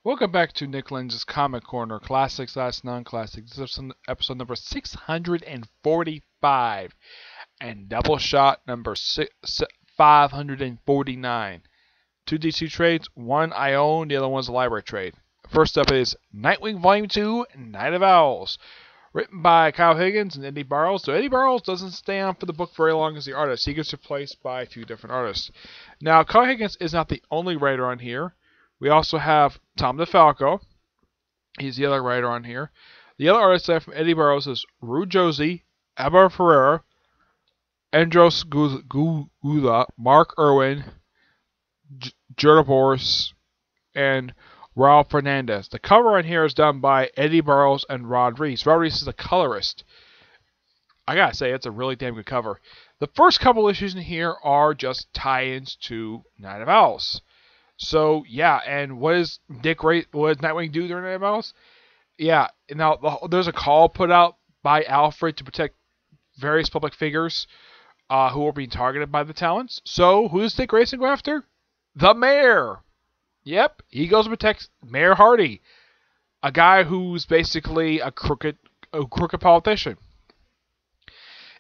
Welcome back to Nick Lenz's Comic Corner, Classics Last Non-Classics. This is episode number 645 and Double Shot number 549. Two DC trades, one I own, the other one's a library trade. First up is Nightwing Volume 2, Night of Owls, written by Kyle Higgins and Eddie Barrows. So Eddie Barrows doesn't stay on for the book very long as the artist. He gets replaced by a few different artists. Now, Kyle Higgins is not the only writer on here. We also have Tom DeFalco. He's the other writer on here. The other artists from Eddie Barrows is Rue Josie, Abba Ferreira, Andros Gula, Mark Irwin, Gerda Boris, and Raul Fernandez. The cover on here is done by Eddie Barrows and Rod Reese. Rod Reese is a colorist. I gotta say, it's a really damn good cover. The first couple issues in here are just tie-ins to Night of Owls. So, yeah, and what does Nightwing do during Night of Owls? Yeah, now there's a call put out by Alfred to protect various public figures who are being targeted by the Talons. So, who does Dick Grayson go after? The mayor! Yep, he goes and protects Mayor Hardy, a guy who's basically a crooked politician.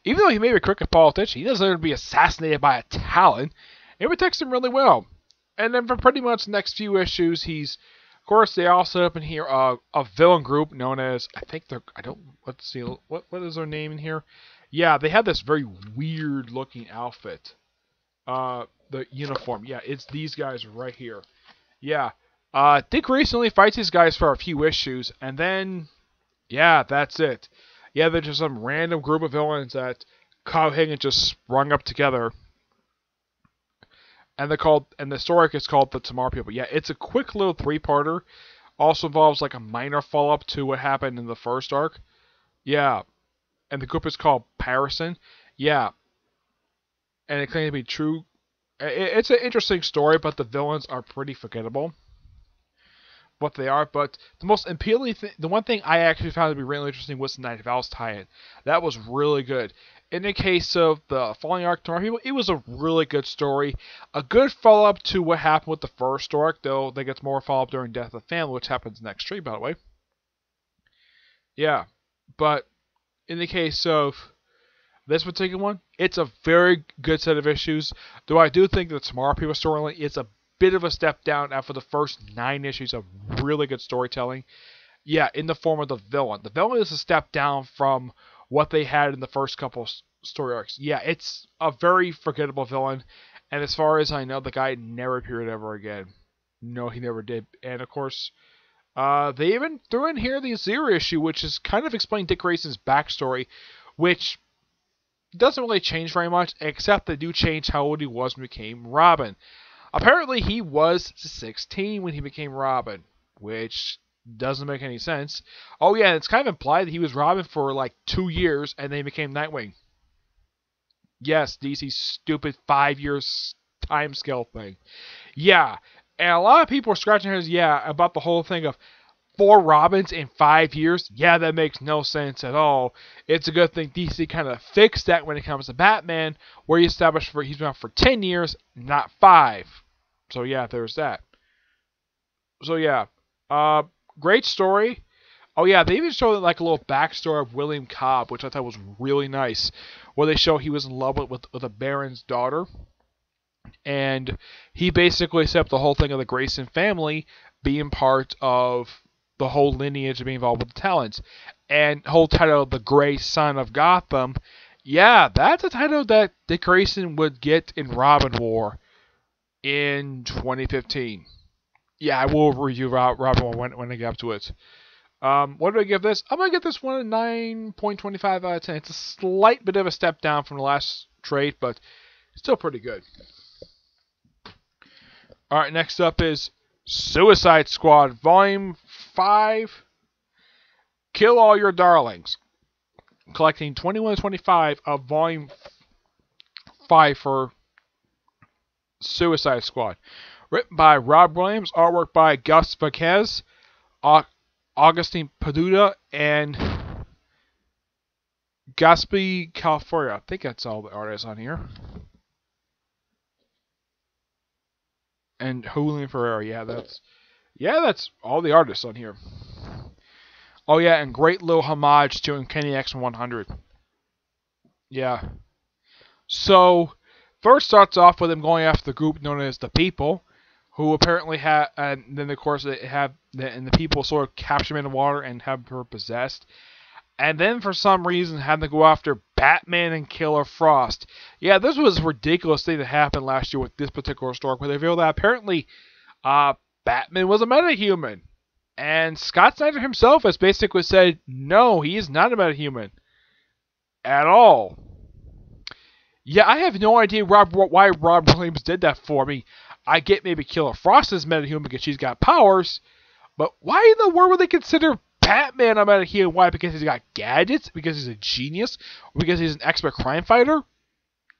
Even though he may be a crooked politician, he doesn't want to be assassinated by a Talon. It protects him really well. And then for pretty much the next few issues, of course, they all set up in here a villain group known as, let's see, what is their name in here? Yeah, they have this very weird looking outfit. The uniform. Yeah, it's these guys right here. Yeah. Dick recently fights these guys for a few issues, and then, yeah, that's it. Yeah, they're just some random group of villains that Kyle Higgins just sprung up together. And the story is called The Tomorrow People. Yeah, it's a quick little three-parter. Also involves like a minor follow-up to what happened in the first arc. Yeah. And the group is called Parison. Yeah. And it claims to be true. It's an interesting story, but the villains are pretty forgettable. What they are, but the most appealing thing, the one thing I actually found to be really interesting was the Night of Owls tie-in. That was really good. In the case of the Falling Arc Tomorrow People, it was a really good story. A good follow-up to what happened with the first arc, though they get more follow-up during Death of the Family, which happens next tree, by the way. Yeah, but in the case of this particular one, it's a very good set of issues. Though I do think the Tomorrow People storyline is a bit of a step down after the first 9 issues of really good storytelling. Yeah, in the form of the villain. The villain is a step down from what they had in the first couple story arcs. Yeah, it's a very forgettable villain, and as far as I know, the guy never appeared ever again. No, he never did. And of course, they even threw in here the Zero issue, which is kind of explaining Dick Grayson's backstory, which doesn't really change very much, except they do change how old he was when he became Robin. Apparently, he was 16 when he became Robin, which doesn't make any sense. Oh yeah, it's kind of implied that he was Robin for like 2 years and then he became Nightwing. Yes, DC's stupid 5 years time scale thing. Yeah, and a lot of people are scratching their heads, about the whole thing of 4 Robins in 5 years. Yeah, that makes no sense at all. It's a good thing DC kind of fixed that when it comes to Batman, where he established he's been out for 10 years, not 5. So yeah, there's that. So yeah, great story. Oh yeah, they even showed like a little backstory of William Cobb, which I thought was really nice, where they show he was in love with a baron's daughter, and he basically set up the whole thing of the Grayson family being part of the whole lineage of being involved with the Talons, and the whole title, The Gray Son of Gotham. Yeah, that's a title that Dick Grayson would get in Robin War in 2015. Yeah, I will review Robin when I get up to it. What do I give this? I'm going to give this one a 9.25 out of 10. It's a slight bit of a step down from the last trade, but still pretty good. Alright, next up is Suicide Squad Volume 5, Kill All Your Darlings. Collecting 21 to 25 of Volume 5 for Suicide Squad. Written by Rob Williams, artwork by Gus Vasquez, Augustine Paduda, and Gaspi California. I think that's all the artists on here. And Julian Ferreira, yeah, that's Yeah, that's all the artists on here. Oh yeah, and great little homage to Uncanny X-100. Yeah. So, first starts off with him going after the group known as the People, who apparently have, and then of course they have, and the People sort of capture him in the water and have her possessed. And then for some reason had to go after Batman and Killer Frost. Yeah, this was a ridiculous thing that happened last year with this particular story, where they revealed that apparently Batman was a metahuman. And Scott Snyder himself has basically said, no, he is not a metahuman. At all. Yeah, I have no idea why Rob Williams did that for me. I get maybe Killer Frost is metahuman because she's got powers, but why in the world would they consider Batman a metahuman? Why? Because he's got gadgets? Because he's a genius? Or because he's an expert crime fighter?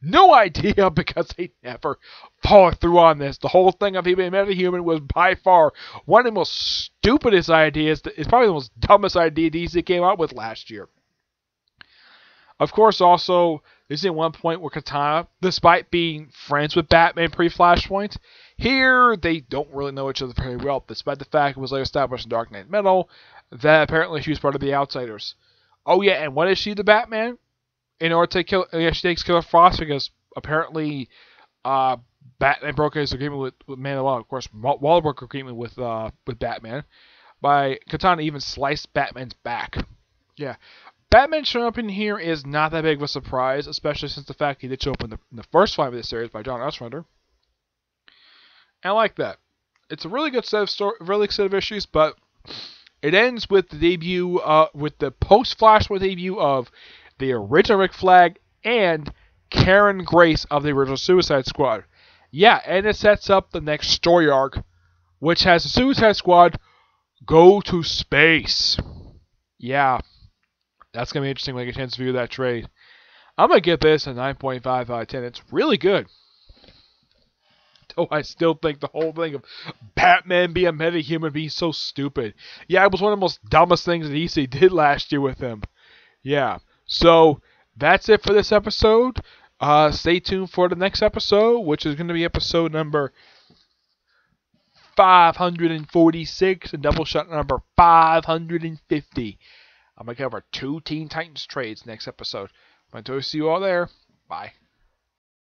No idea, because they never followed through on this. The whole thing of him being metahuman was by far one of the most stupidest ideas. It's probably the most dumbest idea DC came out with last year. Of course, also, there's at one point where Katana, despite being friends with Batman pre-Flashpoint, here they don't really know each other very well, despite the fact it was later established in Dark Knight Metal that apparently she was part of the Outsiders. Oh yeah, and what is she to Batman? In order to kill, yeah, she takes Killer Frost because apparently Batman broke his agreement with Man of the Law. Of course, Waller broke agreement with Batman by Katana even sliced Batman's back. Yeah. Batman showing up in here is not that big of a surprise, especially since the fact he did show up in the first fight of this series by John Ostrander. And I like that. It's a really good set of issues, but it ends with the debut, with the post-Flashpoint debut of the original Rick Flag and Karen Grace of the original Suicide Squad. Yeah, and it sets up the next story arc, which has the Suicide Squad go to space. Yeah. That's going to be interesting when I get a chance to view that trade. I'm going to give this a 9.5 out of 10. It's really good. Though I still think the whole thing of Batman being a metahuman being so stupid. Yeah, it was one of the most dumbest things that DC did last year with him. Yeah. So, that's it for this episode. Stay tuned for the next episode, which is going to be episode number 546 and double shot number 550. I'm going to cover 2 Teen Titans trades next episode. I'm going to see you all there. Bye.